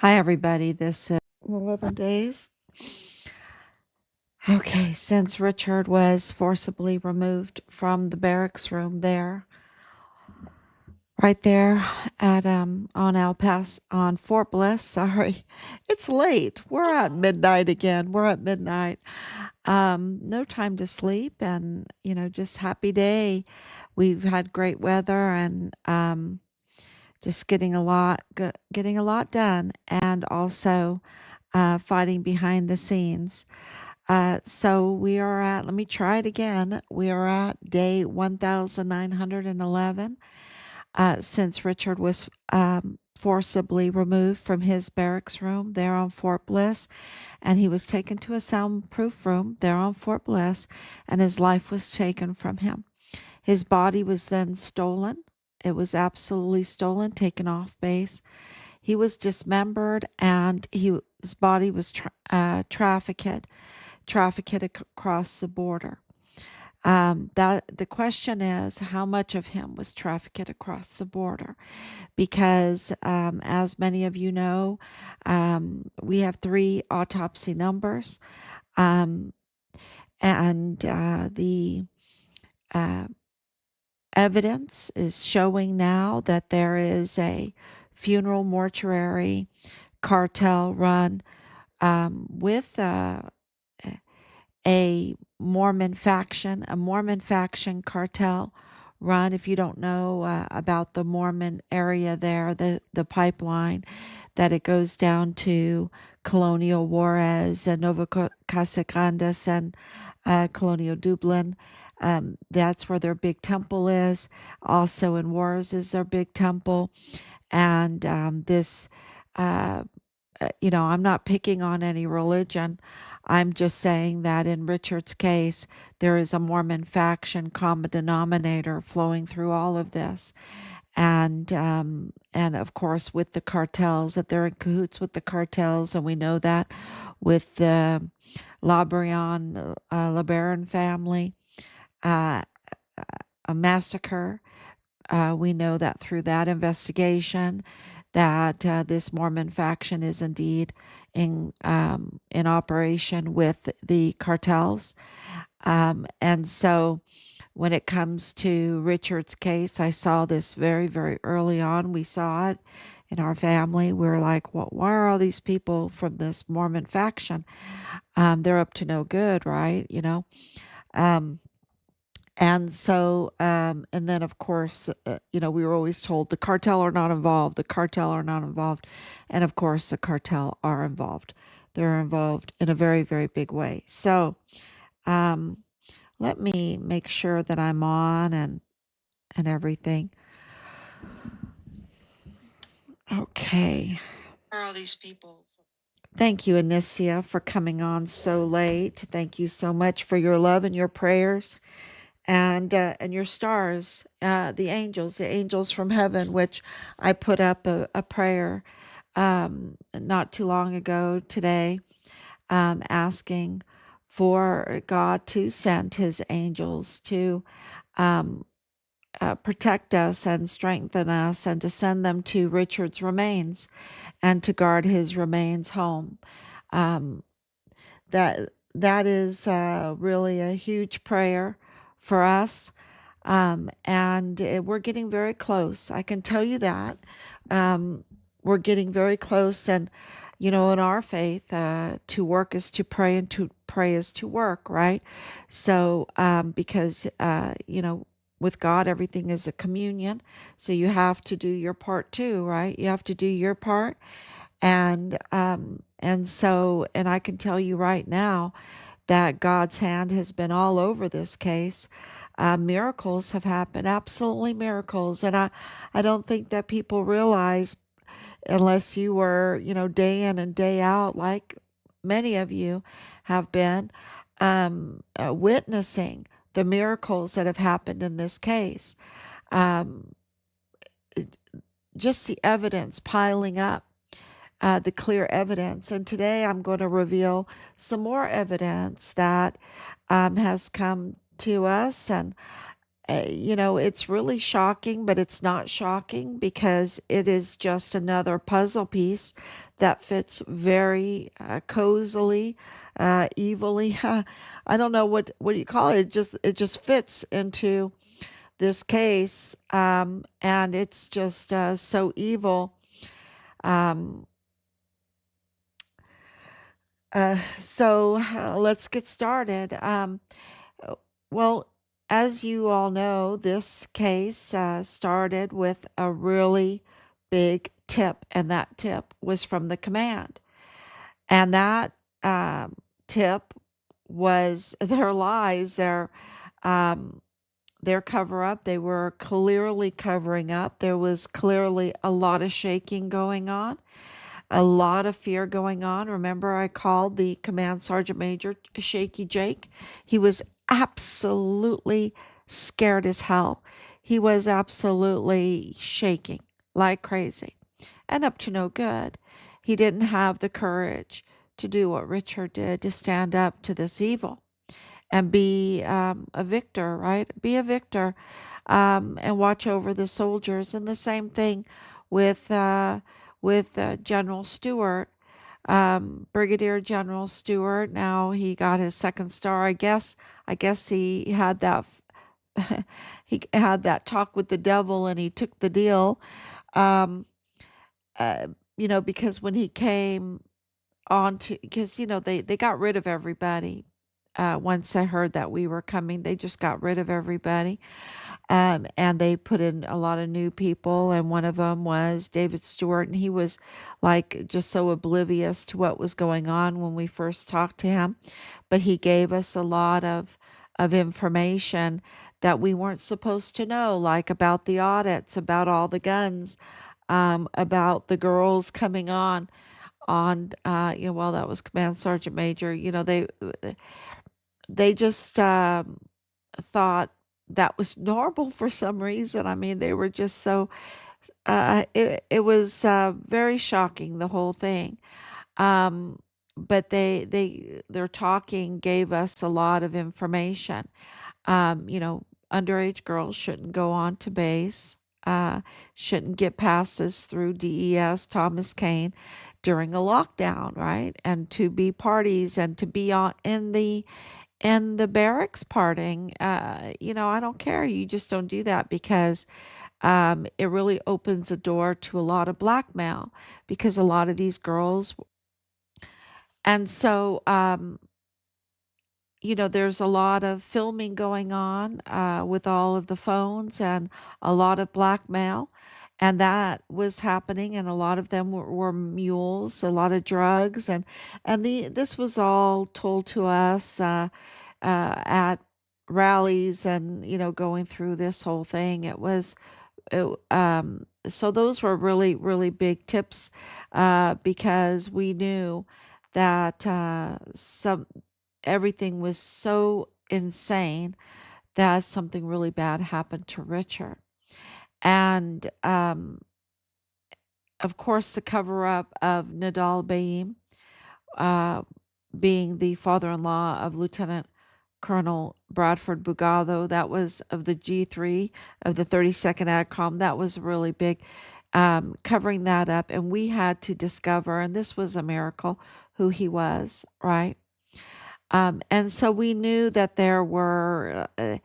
Hi, everybody. This is 11 days. Okay, since Richard was forcibly removed from the barracks room there, right there at on El Paso, on Fort Bliss. Sorry, it's late. We're at midnight again. We're at midnight. No time to sleep, and just happy day. We've had great weather, and just getting a lot done, and also fighting behind the scenes. So we are at, let me try it again. We are at day 1911 since Richard was forcibly removed from his barracks room there on Fort Bliss, and he was taken to a soundproof room there on Fort Bliss, and his life was taken from him. His body was then stolen. It was absolutely stolen, taken off base. He was dismembered, and his body was trafficked across the border. That the question is, how much of him was trafficked across the border? Because, as many of you know, we have three autopsy numbers, um, and the uh, evidence is showing now that there is a funeral mortuary cartel run with a Mormon faction cartel run. If you don't know about the Mormon area there, the pipeline, that it goes down to Colonial Juárez and Nova Casa Grandes and Colonial Dublin. That's where their big temple is. Also in Juárez is their big temple. And uh, I'm not picking on any religion. I'm just saying that in Richard's case, there is a Mormon faction common denominator flowing through all of this. And of course, with the cartels, that they're in cahoots with the cartels. And we know that with the LeBaron family, uh, a massacre. We know that through that investigation, that this Mormon faction is indeed in operation with the cartels. And so, when it comes to Richard's case, I saw this very, very early on. We saw it in our family. We were like, well, why are all these people from this Mormon faction? They're up to no good, right? Um, and so, and then of course, we were always told the cartel are not involved, the cartel are not involved. And of course, the cartel are involved. They're involved in a very, very big way. So, um, let me make sure that I'm on and everything. Okay. Where are all these people? Thank you, Anicia, for coming on so late. Thank you so much for your love and your prayers and your stars, the angels from heaven, which I put up a prayer not too long ago today, asking for God to send his angels to um, protect us and strengthen us, and to send them to Richard's remains and to guard his remains home. Um, that is really a huge prayer for us. And we're getting very close. I can tell you that. We're getting very close. And, in our faith, to work is to pray, and to pray is to work, right? So, because, with God, everything is a communion. So you have to do your part too, right? You have to do your part. And I can tell you right now that God's hand has been all over this case. Miracles have happened, absolutely miracles. And I don't think that people realize, unless you were, day in and day out, like many of you have been, witnessing the miracles that have happened in this case. Um, just the evidence piling up, the clear evidence. And today I'm going to reveal some more evidence that has come to us, it's really shocking, but it's not shocking because it is just another puzzle piece that fits very cozily, evilly. I don't know what do you call it. It just fits into this case, and it's just so evil. Um, so let's get started. Uh, Well, as you all know, this case started with a really big tip, and that tip was from the command. And that tip was their lies, um, their cover up. They were clearly covering up. There was clearly a lot of shaking going on, a lot of fear going on. Remember, I called the command sergeant major Shaky Jake? He was absolutely scared as hell. He was absolutely shaking like crazy and up to no good. He didn't have the courage to do what Richard did, to stand up to this evil and be a victor, right? Be a victor, and watch over the soldiers. And the same thing with General Stewart, Brigadier General Stewart. Now he got his second star. I guess he had that. He had that talk with the devil, and he took the deal. Um, uh, because when he came on to, because they got rid of everybody. Once they heard that we were coming, they just got rid of everybody. And they put in a lot of new people, and one of them was David Stewart, and he was like just so oblivious to what was going on when we first talked to him. But he gave us a lot of information that we weren't supposed to know, like about the audits, about all the guns, about the girls coming on well, that was Command Sergeant Major. They just thought that was normal for some reason. I mean, they were just so it was very shocking, the whole thing. um but their talking gave us a lot of information. um, you know, Underage girls shouldn't go on to base, shouldn't get passes through DES, Thomas Kane during a lockdown, right? And to be parties and to be on in the barracks partying, I don't care. You just don't do that because it really opens the door to a lot of blackmail because a lot of these girls, and so there's a lot of filming going on with all of the phones and a lot of blackmail. And that was happening, and a lot of them were mules, a lot of drugs, and this was all told to us at rallies, and going through this whole thing. So those were really really big tips, because we knew that some everything was so insane that something really bad happened to Richard. And of course, the cover up of Nadal Baim, uh, being the father in law of Lieutenant Colonel Bradford Bugado, that was of the G3 of the 32nd ADCOM. That was really big, covering that up. And we had to discover, and this was a miracle, who he was, right? And so we knew that there were, uh,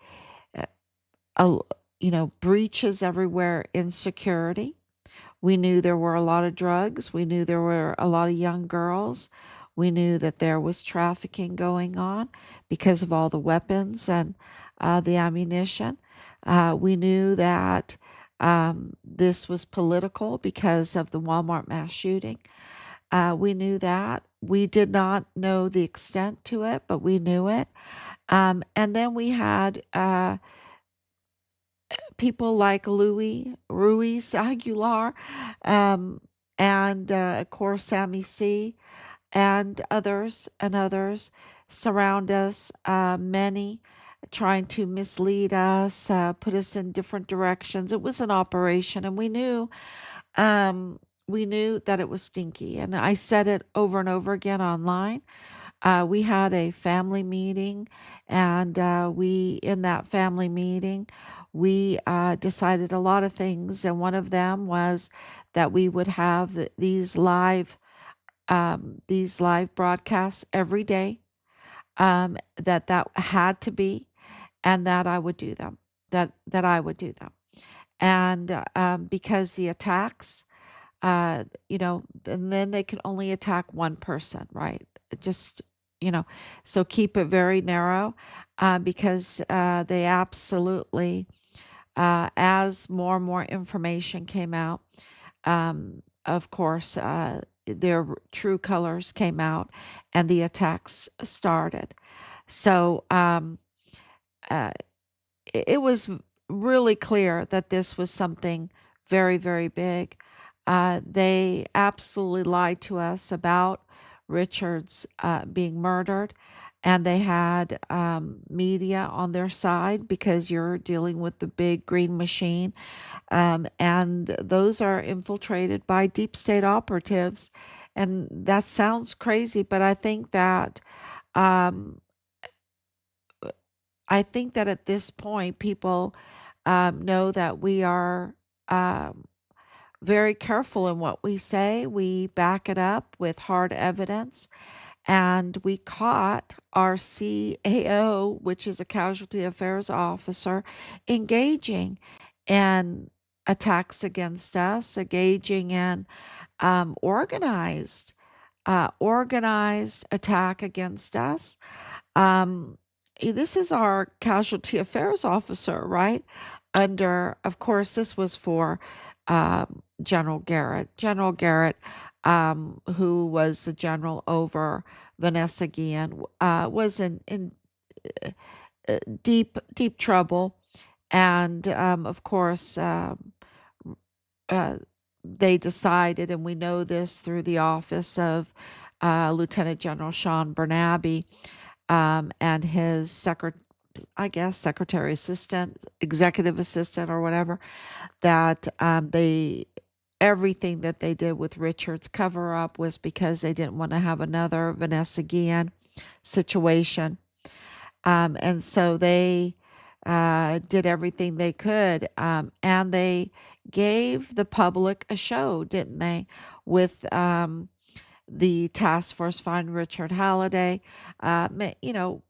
breaches everywhere in security. We knew there were a lot of drugs. We knew there were a lot of young girls. We knew that there was trafficking going on because of all the weapons and the ammunition. We knew that this was political because of the Walmart mass shooting. We knew that. We did not know the extent to it, but we knew it. And then we had people like Ruiz Aguilar, um, and of course Sammy C, and others surround us. Many trying to mislead us, put us in different directions. It was an operation, and um, we knew that it was stinky. And I said it over and over again online. we had a family meeting, and in that family meeting, we decided a lot of things, and one of them was that we would have these live broadcasts every day. That had to be, and that I would do them. That I would do them, and because the attacks, and then they can only attack one person, right? Just, you know, so keep it very narrow, because they absolutely, as more and more information came out, of course, their true colors came out and the attacks started. So uh, it was really clear that this was something very, very big. They absolutely lied to us about Richard's being murdered, and they had media on their side because you're dealing with the big green machine, and those are infiltrated by deep state operatives. And that sounds crazy, but um, I think that at this point, people know that we are um, very careful in what we say. We back it up with hard evidence. And we caught our CAO, which is a casualty affairs officer, engaging in attacks against us, engaging in organized attack against us. Um, this is our casualty affairs officer, right? Under, of course, this was for General Garrett. General Garrett, who was the general over Vanessa Guillen, was in deep trouble. And of course, uh, they decided, and we know this through the office of Lieutenant General Sean Bernabe, and his secretary assistant, executive assistant, or whatever, that everything that they did with Richard's cover up was because they didn't want to have another Vanessa Guillen situation. And so they did everything they could, and they gave the public a show, didn't they? With the task force find Richard Halliday. You know,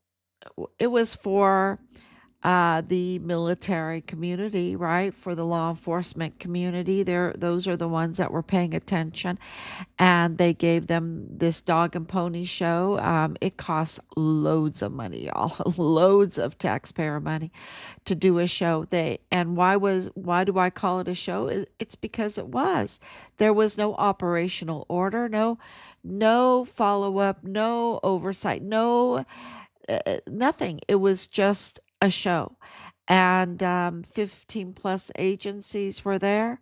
it was for the military community, right? For the law enforcement community. Those are the ones that were paying attention, and they gave them this dog and pony show. It costs loads of money, y'all, loads of taxpayer money to do a show. Why do I call it a show? It's because there was no operational order, no follow up, no oversight, no nothing. It was just a show. And 15 plus agencies were there,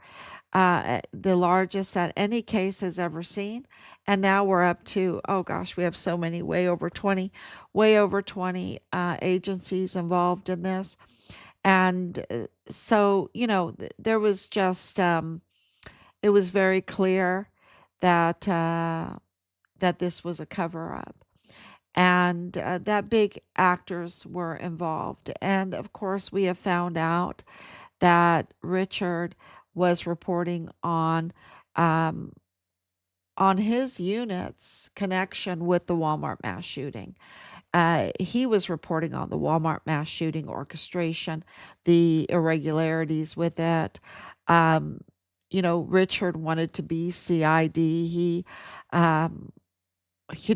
the largest that any case has ever seen. And now we're up to, oh gosh, we have so many, way over 20 agencies involved in this. And so, there was just, it was very clear that, that this was a cover up, and that big actors were involved. And of course, we have found out that Richard was reporting um, on his unit's connection with the Walmart mass shooting. He was reporting on the Walmart mass shooting orchestration, the irregularities with it. Um, Richard wanted to be CID. Um,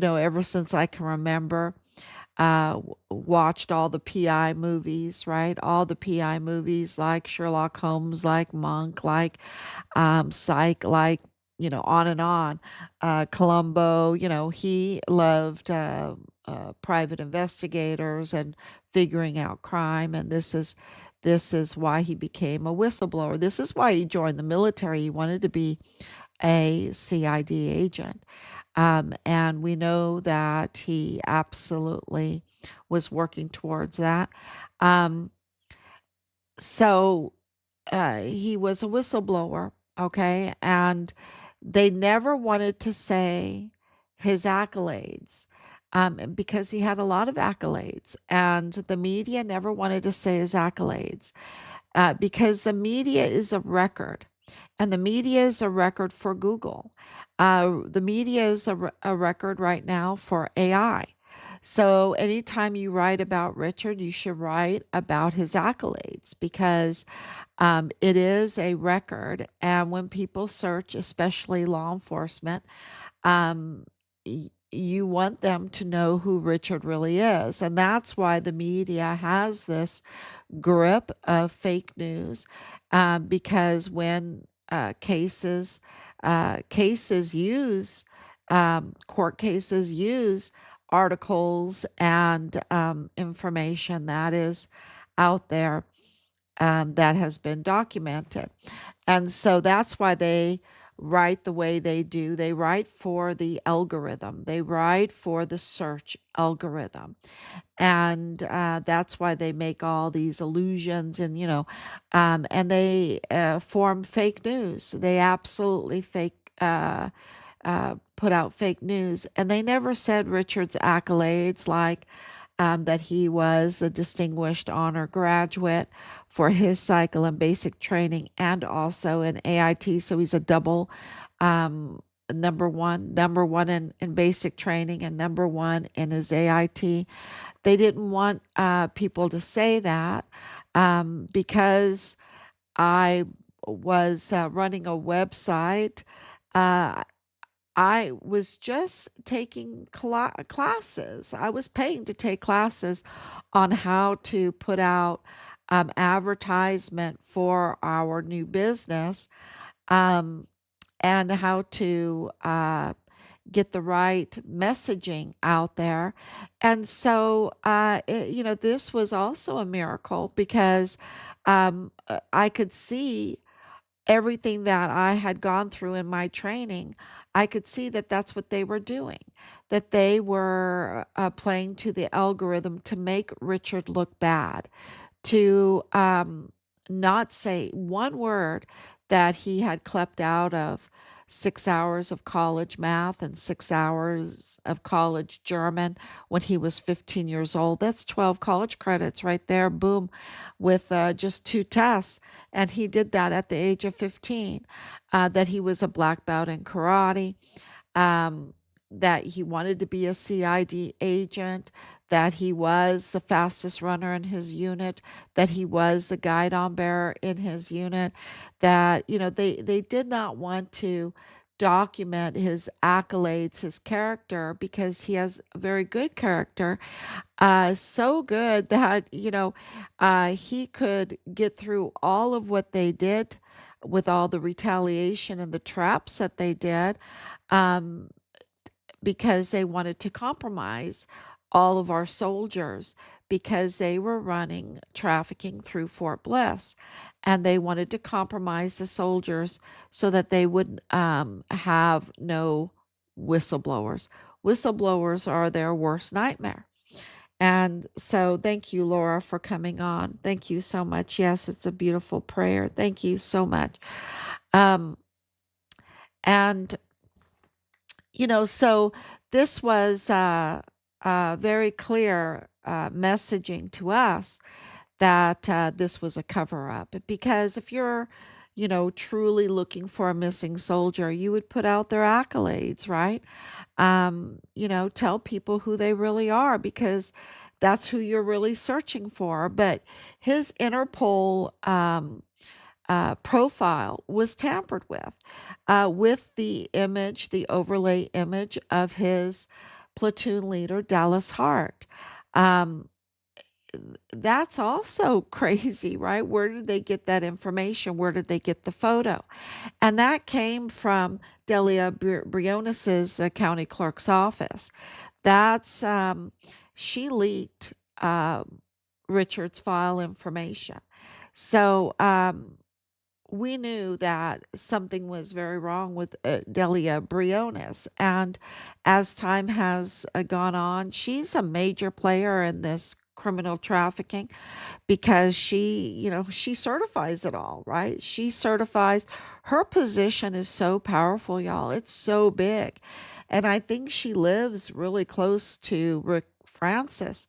ever since I can remember, watched all the PI movies, right? All the PI movies like Sherlock Holmes, like Monk, like Psych, like, on and on. Columbo, he loved private investigators and figuring out crime. And this is why he became a whistleblower. This is why he joined the military. He wanted to be a CID agent. And we know that he absolutely was working towards that. Um, so he was a whistleblower, okay? And they never wanted to say his accolades. because he had a lot of accolades, and the media never wanted to say his accolades because the media is a record, and the media is a record for Google. The media is a record right now for AI. So anytime you write about Richard, you should write about his accolades because it is a record. And when people search, especially law enforcement, um, you want them to know who Richard really is. And that's why the media has this grip of fake news because when cases use court cases use articles and information that is out there that has been documented. And so that's why they write the way they do. They write for the algorithm, they write for the search algorithm. And that's why they make all these illusions and, and they form fake news. They absolutely put out fake news. And they never said Richard's accolades, like that he was a distinguished honor graduate for his cycle in basic training and also in AIT. So he's a double um, number one in basic training and number one in his AIT. They didn't want people to say that because I was running a website. Uh, I was just taking classes. I was paying to take classes on how to put out advertisement for our new business um, and how to get the right messaging out there. And so, this was also a miracle because I could see everything that I had gone through in my training. I could see that that's what they were doing, that they were playing to the algorithm to make Richard look bad, to not say one word that he had clept out of 6 hours of college math and 6 hours of college German when he was 15 years old. That's 12 college credits right there, boom, with just two tests. And he did that at the age of 15. That he was a black belt in karate, um, that he wanted to be a CID agent, that he was the fastest runner in his unit, that he was the guidon bearer in his unit, that, they did not want to document his accolades, his character, because he has a very good character, so good that, he could get through all of what they did with all the retaliation and the traps that they did. Um, because they wanted to compromise all of our soldiers because they were running trafficking through Fort Bliss and they wanted to compromise the soldiers so that they would have no whistleblowers. Whistleblowers are their worst nightmare. And so, thank you, Laura, for coming on. Thank you so much. Yes, it's a beautiful prayer. Thank you so much. Um, and so this was very clear messaging to us that this was a cover up. Because if you're, truly looking for a missing soldier, you would put out their accolades, right? Tell people who they really are because that's who you're really searching for. But his Interpol profile was tampered with the image, the overlay image of his platoon leader, Dallas Hart. Um, that's also crazy, right? Where did they get that information? Where did they get the photo? And that came from Delia Briones's county clerk's office. That's she leaked Richard's file information. So we knew that something was very wrong with Delia Briones. And as time has gone on, she's a major player in this criminal trafficking because she certifies it all, right? She certifies. Her position is so powerful, y'all. It's so big And I think she lives really close to Rick Francis,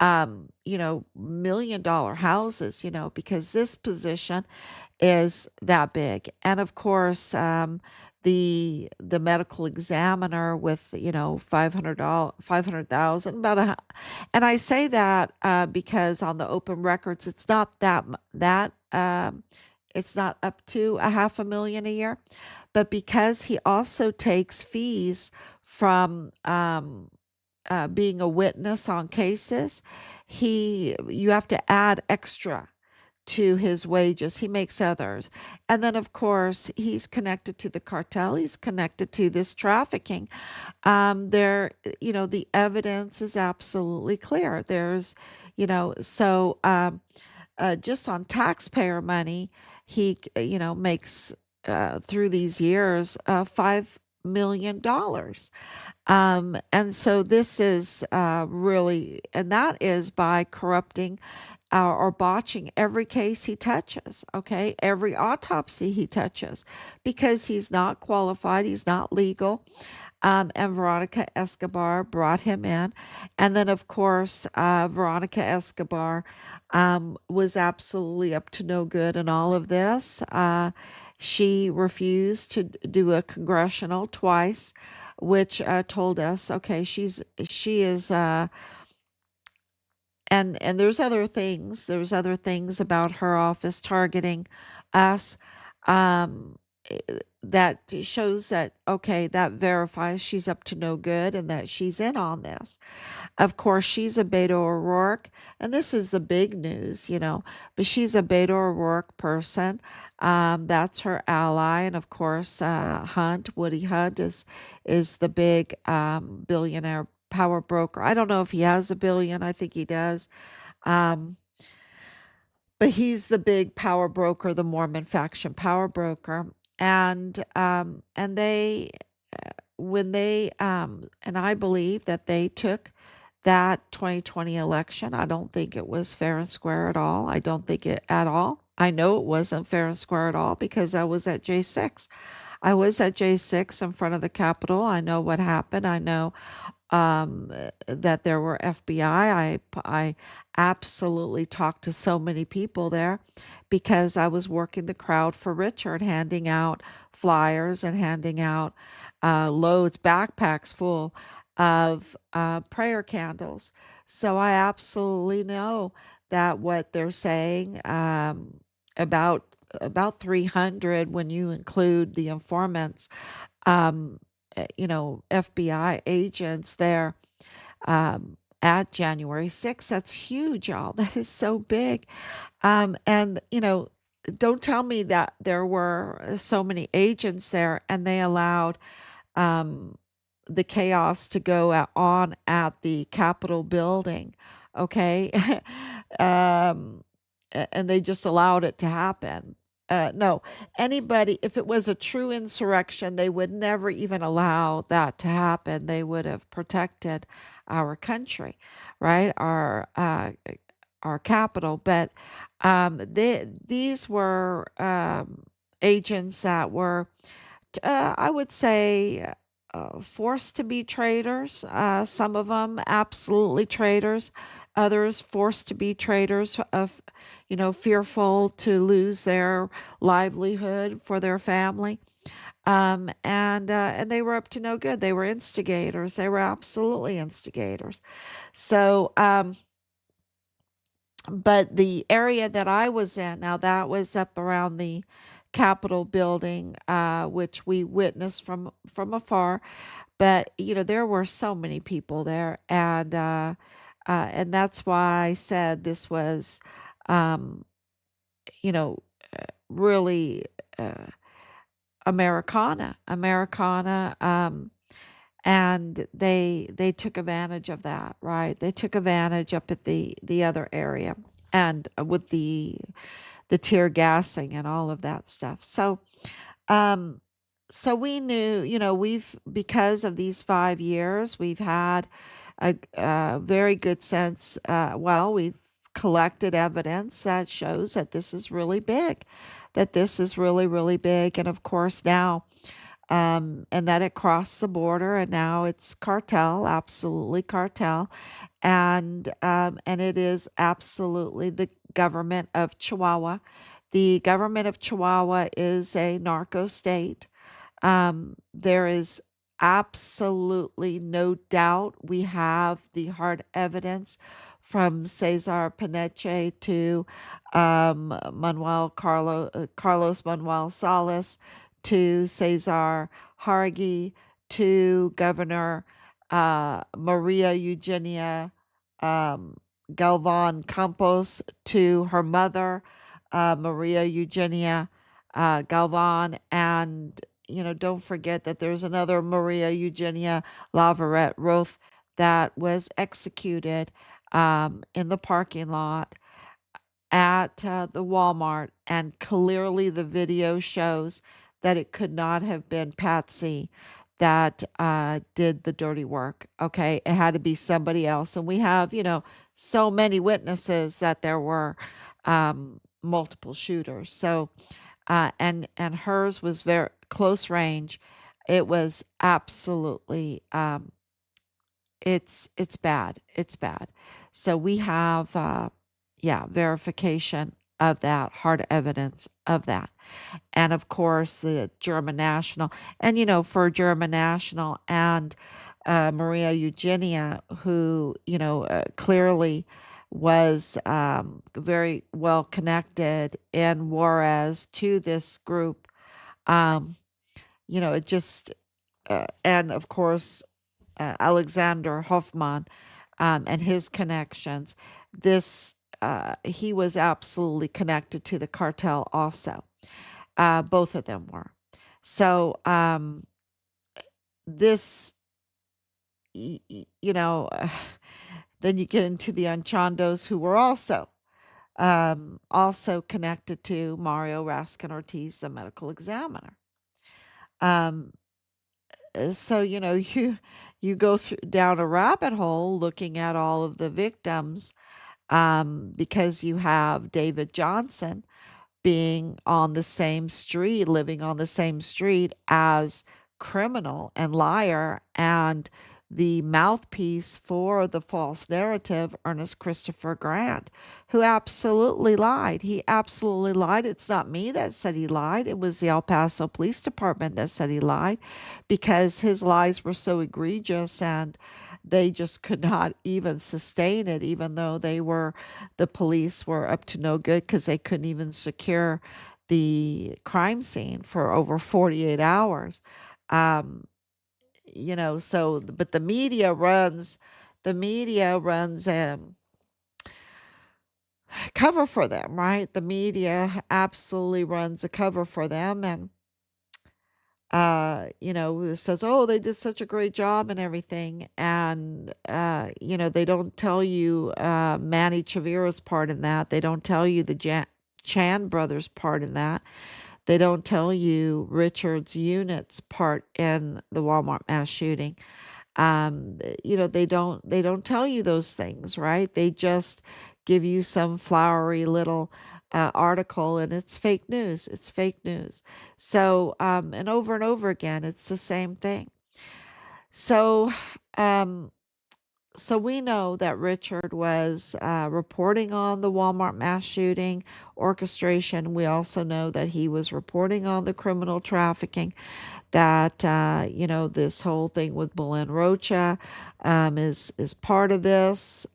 $1 million houses, because this position is that big. And of course, the medical examiner with 500,000 and I say that because on the open records it's not it's not up to a half a million a year, but because he also takes fees from being a witness on cases, he you have to add extra to his wages. He makes others. And then, of course, he's connected to the cartel. He's connected to this trafficking. The evidence is absolutely clear. Just on taxpayer money, he, makes through these years $5 million. And so this is really, and that is by corrupting or botching every case he touches, okay? Every autopsy he touches, because he's not qualified, he's not legal. And Veronica Escobar brought him in. And then, of course, Veronica Escobar was absolutely up to no good in all of this. She refused to do a congressional twice, which told us, okay, she is and there's other things about her office targeting us, um that shows that, okay, that verifies she's up to no good and that she's in on this. Of course, she's a Beto O'Rourke, and this is the big news, but she's a Beto O'Rourke person. That's her ally, and of course, Woody Hunt is the big billionaire power broker. I don't know if he has a billion. I think he does. Um, but he's the big power broker, the Mormon faction power broker, and they when they and I believe that they took that 2020 election. I don't think it was fair and square at all. I don't think it at all. I know it wasn't fair and square at all because I was at J6. I was at J6 in front of the Capitol. I know what happened. I know that there were FBI. I absolutely talked to so many people there because I was working the crowd for Richard, handing out flyers and handing out backpacks full of prayer candles. So I absolutely know that what they're saying about 300 when you include the informants, um, FBI agents there at January 6th. That's huge, y'all. That is so big. And, don't tell me that there were so many agents there and they allowed um, the chaos to go on at the Capitol building. Okay. um, and they just allowed it to happen. No, anybody, if it was a true insurrection, they would never even allow that to happen. They would have protected our country, right? Our capital. But these were agents that were, I would say, forced to be traitors. Some of them absolutely traitors. Others forced to be traitors of, fearful to lose their livelihood for their family. And they were up to no good. They were instigators. They were absolutely instigators. So, but the area that I was in, now that was up around the Capitol building, which we witnessed from afar. But there were so many people there, and that's why I said this was, um, you know, really Americana, and they took advantage of that, right? They took advantage up at the other area, and with the tear gassing and all of that stuff. Um, so we knew, we've because of these 5 years, we've had a very good sense. Well, we've collected evidence that shows that this is really big, that this is really, really big. And of course, now and that it crossed the border, and now it's cartel, absolutely cartel, and it is absolutely the government of Chihuahua. The government of Chihuahua is a narco state. There is absolutely no doubt. We have the hard evidence from Cesar Paneche to Carlos Manuel Salas to Cesar Hargi to Governor Maria Eugenia um, Galvan Campos to her mother, Maria Eugenia Galvan, and don't forget that there's another Maria Eugenia Lavarette Roth that was executed in the parking lot at the Walmart, and clearly the video shows that it could not have been Patsy that did the dirty work. Okay, it had to be somebody else, and we have so many witnesses that there were multiple shooters. So and hers was very close range. It was absolutely it's bad. It's bad. So we have yeah, verification of that, hard evidence of that. And of course the German national, and for German national and Maria Eugenia, who clearly was very well connected in Juarez to this group. um it just and of course Alexander Hoffman and his connections. This He was absolutely connected to the cartel also. Both of them were. So this, then you get into the Anchandos, who were also connected to Mario Raskin Ortiz, the medical examiner. Um, so you go through down a rabbit hole looking at all of the victims, because you have David Johnson being on the same street, living on the same street as criminal and liar, and the mouthpiece for the false narrative, Ernest Christopher Grant, who absolutely lied. He absolutely lied. It's not me that said he lied. It was the El Paso Police Department that said he lied, because his lies were so egregious and they just could not even sustain it, even though the police were up to no good because they couldn't even secure the crime scene for over 48 hours. Um, so, but the media runs cover for them, right? The media absolutely runs a cover for them, and it says, oh, they did such a great job and everything. And, they don't tell you Manny Chavira's part in that. They don't tell you the Chan brothers' part in that. They don't tell you Richard's unit's part in the Walmart mass shooting. They don't tell you those things, right? They just give you some flowery little article, and it's fake news. It's fake news. So and over again, it's the same thing. So um, so we know that Richard was reporting on the Walmart mass shooting orchestration. We also know that he was reporting on the criminal trafficking, that this whole thing with Belen Rocha is part of this,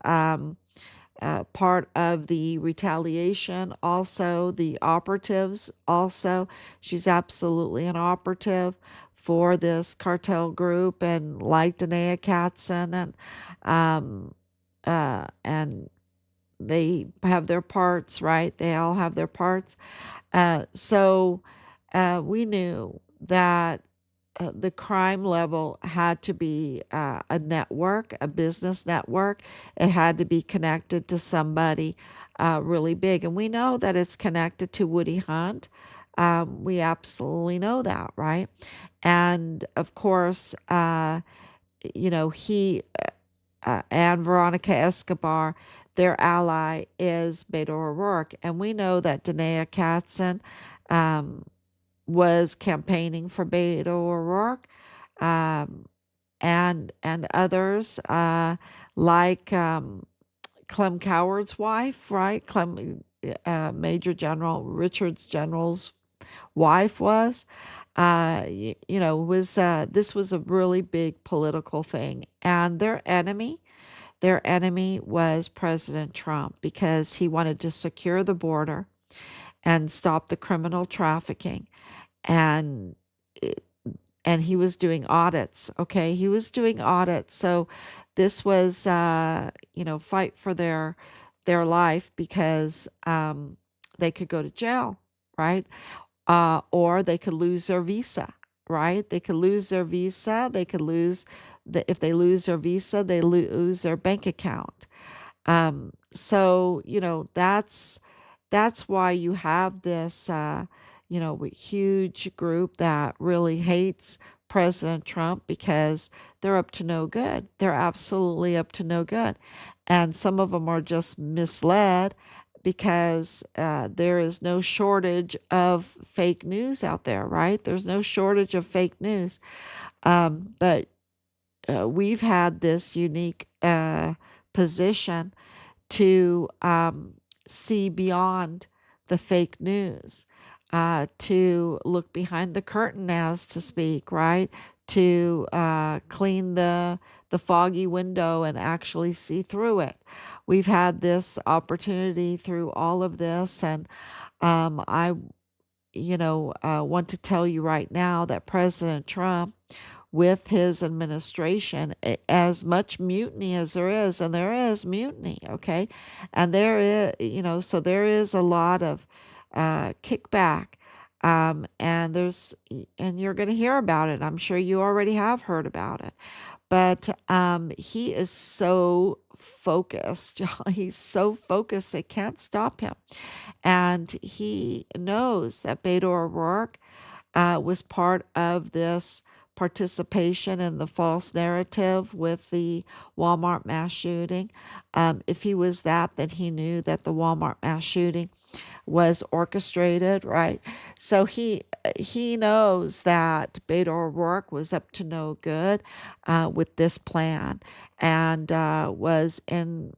part of the retaliation. Also, the operatives. Also, she's absolutely an operative for this cartel group, and like Danae Katzen, and they have their parts, right? They all have their parts. So we knew that the crime level had to be a network, a business network. It had to be connected to somebody really big. And we know that it's connected to Woody Hunt. We absolutely know that, right? And of course, he and Veronica Escobar, their ally is Beto O'Rourke. And we know that Danae Katzen, um, was campaigning for Beto O'Rourke, um, and others like Clem Coward's wife, right? Clem, Major General Richard's general's wife was. Was this was a really big political thing, and their enemy was President Trump because he wanted to secure the border and stop the criminal trafficking, and and he was doing audits. Okay, he was doing audits, so this was fight for their life because they could go to jail, right? Or they could lose their visa, right? They could lose their visa. They could lose if they lose their visa, they lose their bank account. So that's why you have this huge group that really hates President Trump because they're up to no good. They're absolutely up to no good. And some of them are just misled because there is no shortage of fake news out there, right? There's no shortage of fake news. But we've had this unique position to see beyond the fake news, to look behind the curtain, as to speak, right? To clean the foggy window and actually see through it. We've had this opportunity through all of this, and I, want to tell you right now that President Trump, with his administration, as much mutiny as there is, and there is mutiny, okay, and there is, so there is a lot of kickback, and you're going to hear about it. I'm sure you already have heard about it, but he is so focused. He's so focused they can't stop him, and he knows that Beto O'Rourke was part of this participation in the false narrative with the Walmart mass shooting. If he was that, then he knew that the Walmart mass shooting was orchestrated, right? So he knows that Beto O'Rourke was up to no good with this plan, and was in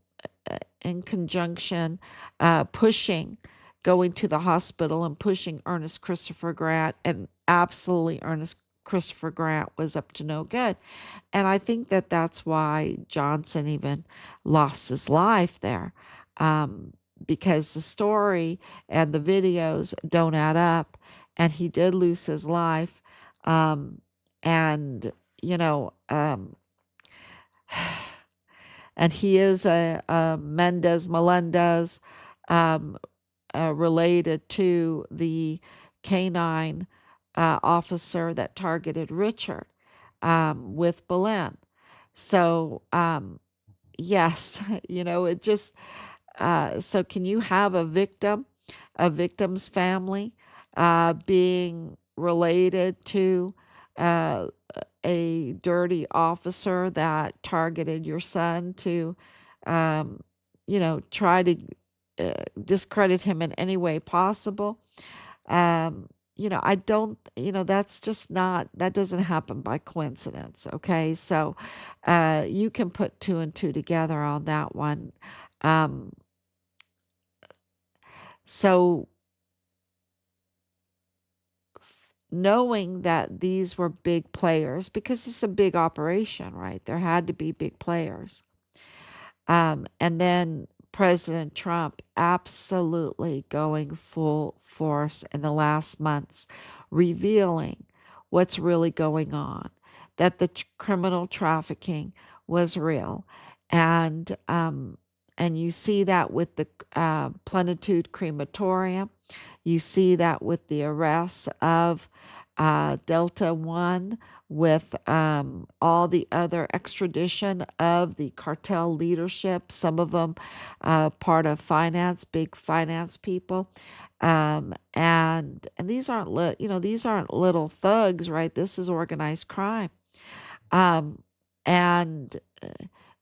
conjunction pushing going to the hospital and pushing Ernest Christopher Grant, and absolutely Ernest Christopher Grant was up to no good. And I think that that's why Johnson even lost his life there, um, because the story and the videos don't add up, and he did lose his life. And you know and he is a Mendez Melendez, um, related to the canine officer that targeted Richard with Belen. So, yes, it just, so can you have a victim's family, being related to uh, a dirty officer that targeted your son to, try to discredit him in any way possible? I don't, that's just not, that doesn't happen by coincidence. Okay. So, you can put two and two together on that one. Um, so knowing that these were big players, because it's a big operation, right? There had to be big players. And then President Trump absolutely going full force in the last months, revealing what's really going on, that the criminal trafficking was real. And, and you see that with the Plenitude Crematorium. You see that with the arrests of Delta One, with all the other extradition of the cartel leadership, some of them part of finance, big finance people. And these aren't these aren't little thugs, right? This is organized crime. Um, and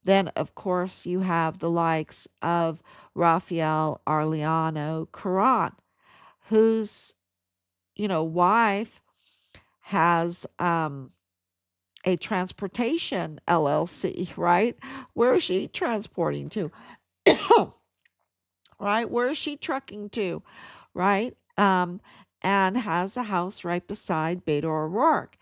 then of course you have the likes of Rafael Arellano Caron, who's wife has a transportation LLC, right? Where is she transporting to? Right? Where is she trucking to? Right? And has a house right beside Beto O'Rourke.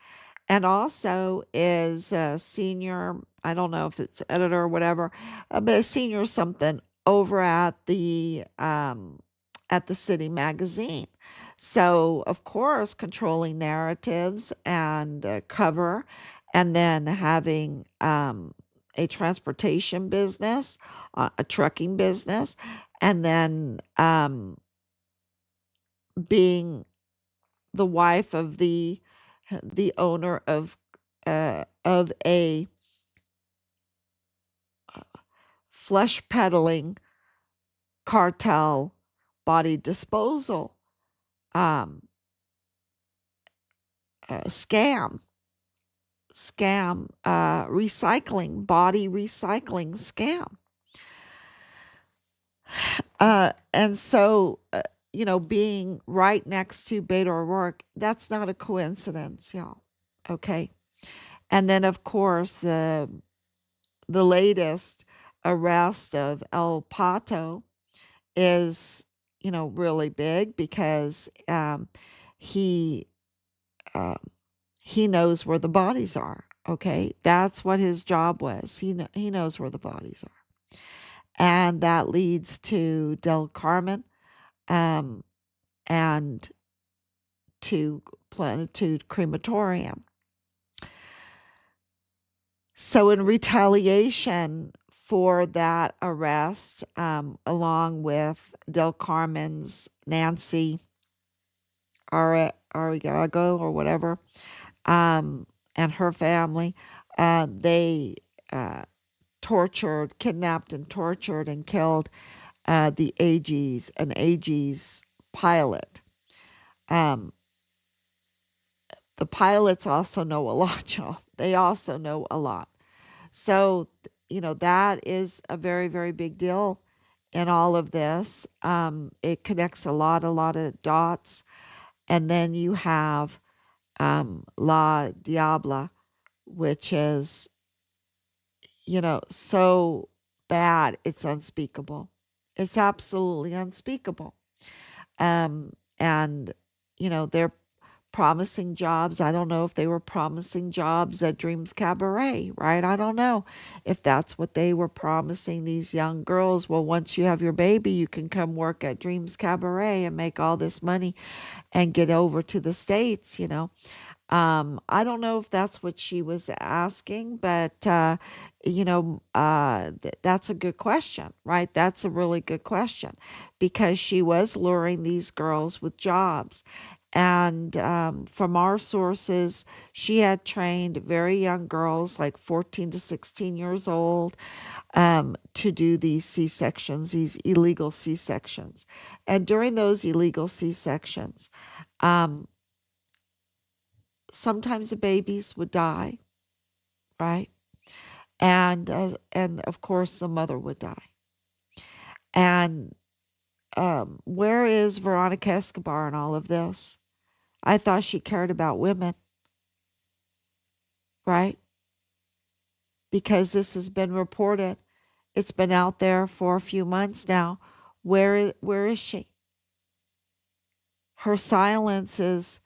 And also is a senior, I don't know if it's editor or whatever, but a senior something over at the city magazine. So, of course, controlling narratives and cover, and then having a transportation business, a trucking business, and then being the wife of the owner of a flesh peddling cartel body disposal um, scam recycling body recycling scam. And so being right next to Beto O'Rourke, that's not a coincidence, y'all. Okay. And then of course the latest arrest of El Pato is, really big because he um, he knows where the bodies are. Okay, that's what his job was. He knows where the bodies are, and that leads to Del Carmen, um, and to Plenitude Crematorium. So, in retaliation for that arrest, along with Del Carmen's Nancy Arriago or whatever, and her family, they kidnapped and tortured and killed an AG's pilot. Um, the pilots also know a lot, y'all. They also know a lot. So, that is a very, very big deal in all of this. It connects a lot of dots. And then you have La Diabla, which is, so bad, it's unspeakable. It's absolutely unspeakable. And, they're promising jobs. I don't know if they were promising jobs at Dreams Cabaret, right? I don't know if that's what they were promising these young girls. Well, once you have your baby, you can come work at Dreams Cabaret and make all this money and get over to the States. I don't know if that's what she was asking, but that's a good question, right? That's a really good question because she was luring these girls with jobs. And from our sources, she had trained very young girls, like 14 to 16 years old, to do these C-sections, these illegal C-sections. And during those illegal C-sections, um, sometimes the babies would die, right? And of course the mother would die. And where is Veronica Escobar in all of this? I thought she cared about women, right? Because this has been reported. It's been out there for a few months now. Where is she? Her silence is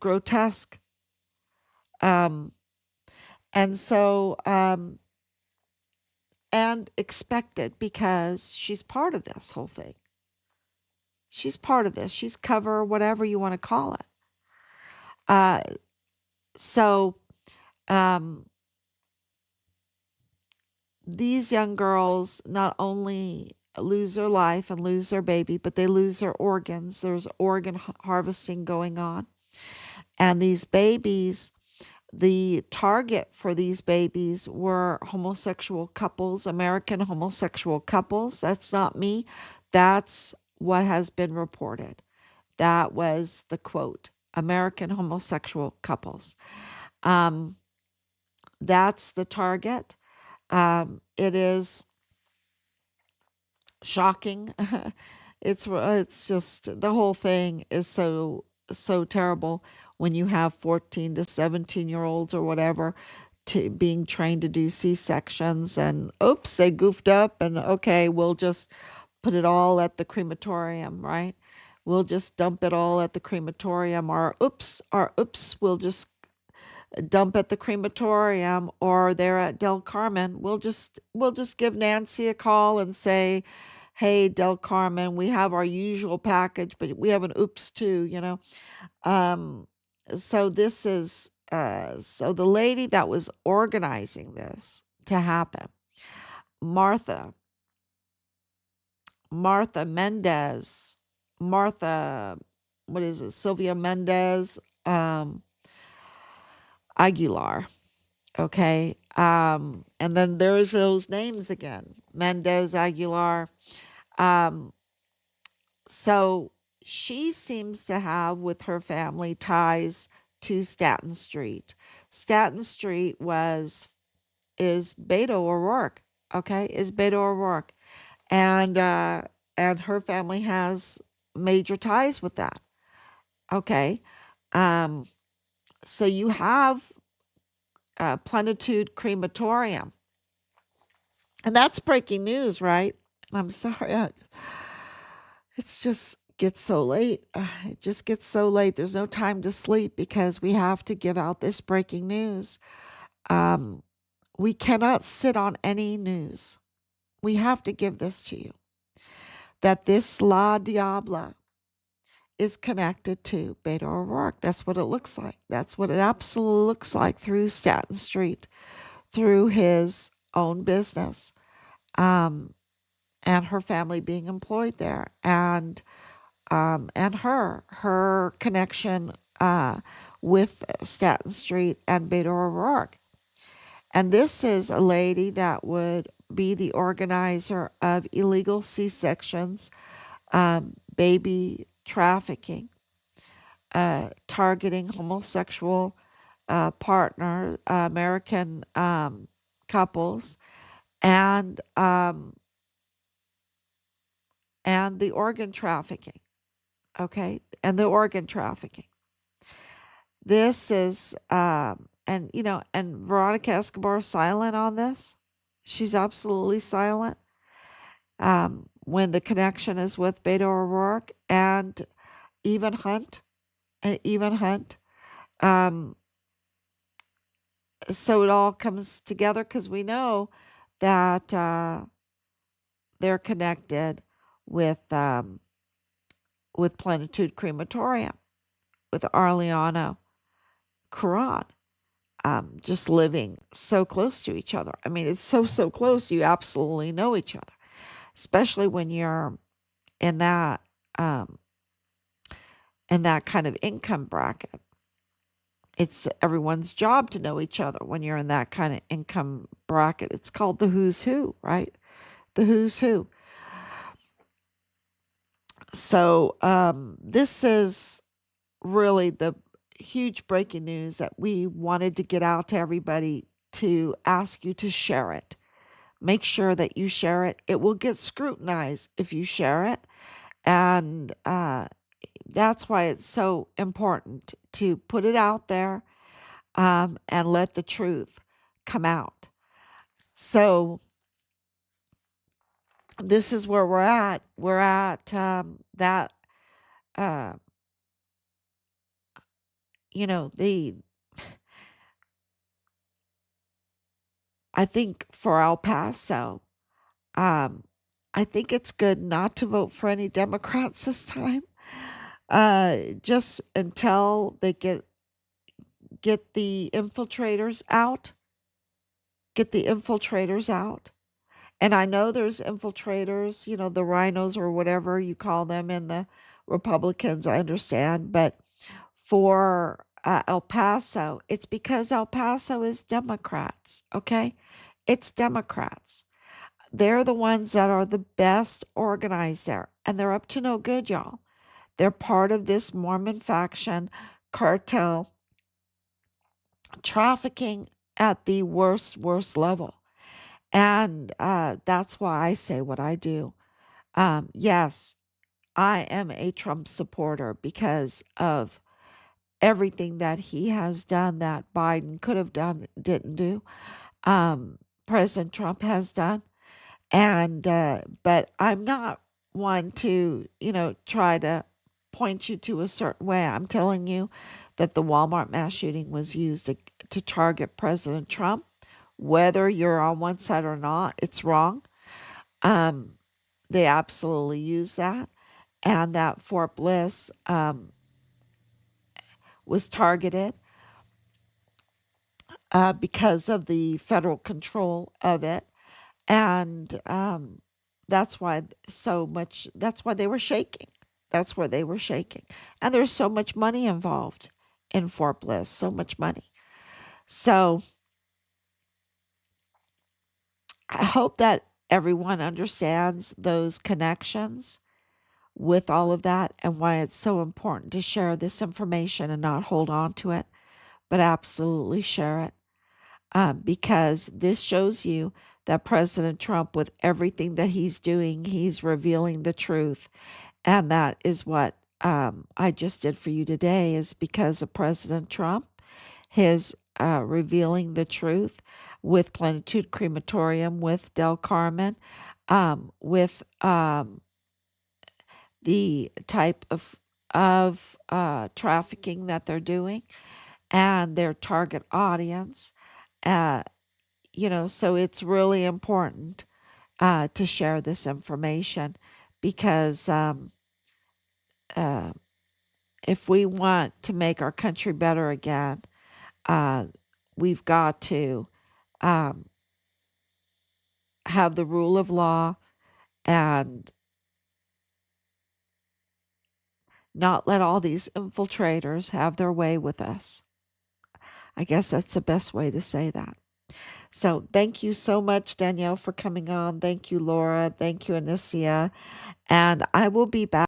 grotesque. Um, and so and expected because she's part of this whole thing. She's part of this. She's cover, whatever you want to call it. Uh, so um, these young girls not only lose their life and lose their baby, but they lose their organs. There's organ harvesting going on. And these babies, the target for these babies were homosexual couples, American homosexual couples. That's not me. That's what has been reported. That was the quote, American homosexual couples. Um, that's the target. It is shocking. It's just the whole thing is so so terrible when you have 14 to 17-year-olds or whatever to being trained to do C-sections, and oops, they goofed up, and okay, we'll just put it all at the crematorium, right? We'll just dump it all at the crematorium, or oops, we'll just dump at the crematorium, or they're at Del Carmen. We'll just give Nancy a call and say, "Hey, Del Carmen, we have our usual package, but we have an oops too, you know." Um, so this is so the lady that was organizing this to happen, Martha, Martha Mendez, Martha, what is it? Sylvia Mendez Aguilar. Okay. And then there's those names again, Mendez Aguilar. Um, so she seems to have, with her family, ties to Stanton Street. Stanton Street is Beto O'Rourke. Okay, is Beto O'Rourke, and her family has major ties with that. Okay, um, so you have Plenitude Crematorium, and that's breaking news, right? I'm sorry, it's just gets so late. It just gets so late. There's no time to sleep because we have to give out this breaking news. Um, we cannot sit on any news. We have to give this to you, that this La Diabla is connected to Beto O'Rourke. That's what it looks like. That's what it absolutely looks like through Stanton Street, through his own business, um, and her family being employed there, and her connection with Stanton Street and Beto O'Rourke. And this is a lady that would be the organizer of illegal C-sections, baby trafficking, targeting homosexual partner American couples, and the organ trafficking. Okay, and the organ trafficking. This is and and Veronica Escobar is silent on this. She's absolutely silent. When the connection is with Beto O'Rourke and even Hunt, even Hunt. Um, so it all comes together because we know that they're connected with Plenitude Crematorium, with Arliano Quran, just living so close to each other. I mean, it's so close. You absolutely know each other, especially when you're in that um, kind of income bracket. It's everyone's job to know each other when you're in that kind of income bracket. It's called the who's who, right? The who's who. So this is really the huge breaking news that we wanted to get out to everybody, to ask you to share it. Make sure that you share it. It will get scrutinized if you share it. And that's why it's so important to put it out there, and let the truth come out. So this is where we're at. We're at that, uh, the I think for El Paso, um, I think it's good not to vote for any Democrats this time. Just until they get the infiltrators out, get the infiltrators out. And I know there's infiltrators, the rhinos or whatever you call them in the Republicans, I understand. But for El Paso, it's because El Paso is Democrats, okay? It's Democrats. They're the ones that are the best organized there, and they're up to no good, y'all. They're part of this Mormon faction cartel, trafficking at the worst level. And that's why I say what I do. Yes, I am a Trump supporter because of everything that he has done that Biden could have done, didn't do. President Trump has done. And, but I'm not one to, try to point you to a certain way. I'm telling you that the Walmart mass shooting was used to target President Trump. Whether you're on one side or not, it's wrong. Um, they absolutely use that. And that Fort Bliss was targeted because of the federal control of it. And that's why that's why they were shaking. That's where they were shaking. And there's so much money involved in Fort Bliss, so much money. So I hope that everyone understands those connections with all of that and why it's so important to share this information and not hold on to it, but absolutely share it. Because this shows you that President Trump, with everything that he's doing, he's revealing the truth. And that is what I just did for you today, is because of President Trump, his revealing the truth with Plenitude Crematorium, with Del Carmen, with the type of trafficking that they're doing and their target audience. Uh, so it's really important to share this information because uh, if we want to make our country better again, uh, we've got to um, have the rule of law and not let all these infiltrators have their way with us. I guess that's the best way to say that. So thank you so much, Danielle, for coming on. Thank you, Laura. Thank you, Anicia. And I will be back.